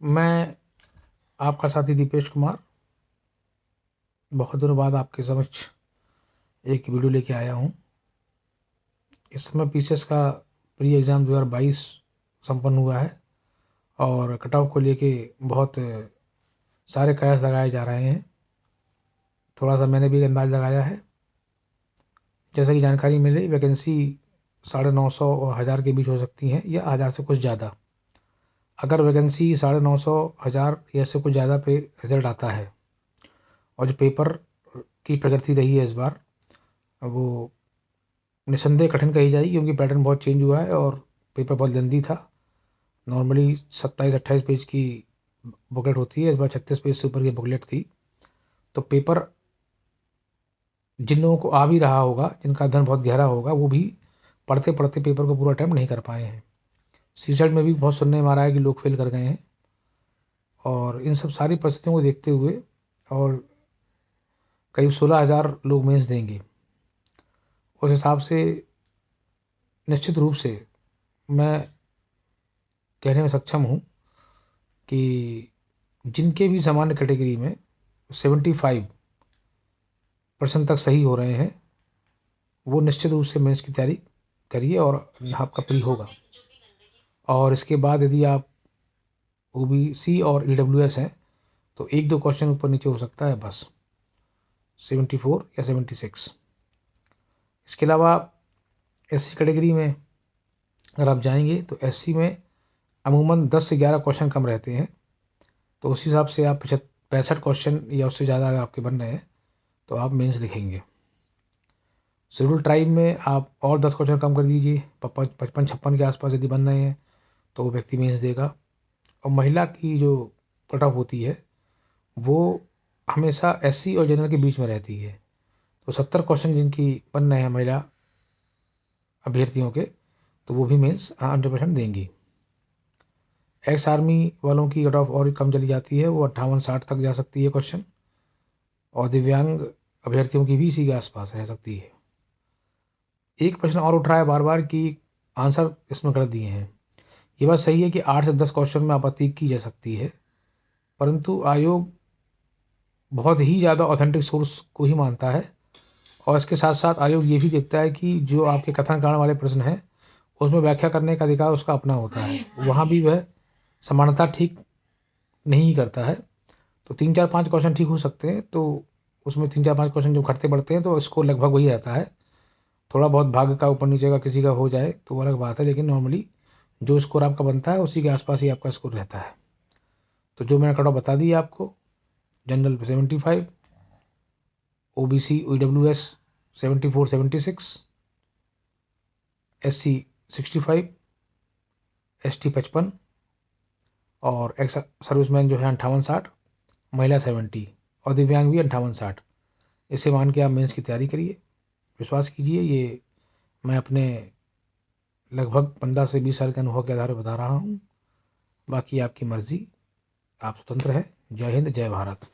मैं आपका साथी दीपेश कुमार बहुत दिनों बाद आपके समक्ष एक वीडियो लेके आया हूँ। इस समय पीसीएस का प्री एग्ज़ाम 2022 संपन्न हुआ है और कट ऑफ को लेके बहुत सारे कयास लगाए जा रहे हैं। थोड़ा सा मैंने भी अंदाज़ लगाया है। जैसा कि जानकारी मिली, वैकेंसी 950 और 1000 के बीच हो सकती हैं या 1000 से कुछ ज़्यादा। अगर वैकेंसी 950 1000 या से कुछ ज़्यादा पे रिजल्ट आता है और जो पेपर की प्रकृति रही है इस बार, वो निस्संदेह कठिन कही जाएगी, क्योंकि पैटर्न बहुत चेंज हुआ है और पेपर बहुत लेंदी था। नॉर्मली 27-28 पेज की बुकलेट होती है, इस बार 36 पेज से ऊपर की बुकलेट थी। तो पेपर जिन लोगों को आ भी रहा होगा, जिनका अध्ययन बहुत गहरा होगा, वो भी पढ़ते पढ़ते पेपर को पूरा अटैम्प्ट नहीं कर पाए हैं। सीसेट में भी बहुत सुनने में आ रहा है कि लोग फेल कर गए हैं। और इन सब सारी परिस्थितियों को देखते हुए और करीब 16,000 लोग मेंस देंगे, उस हिसाब से निश्चित रूप से मैं कहने में सक्षम हूँ कि जिनके भी सामान्य कैटेगरी में 75% तक सही हो रहे हैं, वो निश्चित रूप से मेंस की तैयारी करिए और आपका प्री होगा। और इसके बाद यदि आप ओबीसी और ईडब्ल्यूएस हैं तो 1-2 क्वेश्चन ऊपर नीचे हो सकता है, बस 74 या 76। इसके अलावा एससी कैटेगरी में अगर आप जाएंगे तो एससी में अमूमन 10 से 11 क्वेश्चन कम रहते हैं। तो उस हिसाब से आप 65 क्वेश्चन या उससे ज़्यादा अगर आपके बन रहे हैं तो आप मेंस लिखेंगे। शेड्यूल ट्राइब में आप और 10 क्वेश्चन कम कर दीजिए, 55-56 के आसपास यदि बन रहे हैं तो वो व्यक्ति मेंस देगा। और महिला की जो कट ऑफ होती है वो हमेशा एससी और जनरल के बीच में रहती है। तो 70 क्वेश्चन जिनकी बन रहे हैं महिला अभ्यर्थियों के, तो वो भी मेंस 100% देंगी। एक्स आर्मी वालों की कट ऑफ और कम चली जाती है, वो 58-60 तक जा सकती है क्वेश्चन। और दिव्यांग अभ्यर्थियों की भी इसी के आसपास रह सकती है। एक प्रश्न और उठ रहा है बार बार कि आंसर इसमें कर दिए हैं। ये बात सही है कि 8 से 10 क्वेश्चन में आपत्ति की जा सकती है, परंतु आयोग बहुत ही ज़्यादा ऑथेंटिक सोर्स को ही मानता है। और इसके साथ साथ आयोग ये भी देखता है कि जो आपके कथन कारण वाले प्रश्न हैं उसमें व्याख्या करने का अधिकार उसका अपना होता है, वहाँ भी वह समानता ठीक नहीं करता है। तो 3-4-5 क्वेश्चन ठीक हो सकते हैं, तो उसमें 3-4-5 क्वेश्चन जो घटते बढ़ते हैं तो स्कोर लगभग वही रहता है। थोड़ा बहुत भाग्य का ऊपर नीचे का किसी का हो जाए तो अलग बात है, लेकिन नॉर्मली जो स्कोर आपका बनता है उसी के आसपास ही आपका स्कोर रहता है। तो जो मैंने कट ऑफ बता दी आपको, general 75, OBC EWS 74-76, SC 65, ST 55 और एक्स सर्विसमैन जो है 58-60, महिला 70 और दिव्यांग भी 58-60। इसे मान के आप मेंस की तैयारी करिए। विश्वास कीजिए, ये मैं अपने लगभग 15 से 20 साल के अनुभव के आधार पर बता रहा हूँ। बाकी आपकी मर्ज़ी, आप स्वतंत्र हैं। जय हिंद, जय भारत।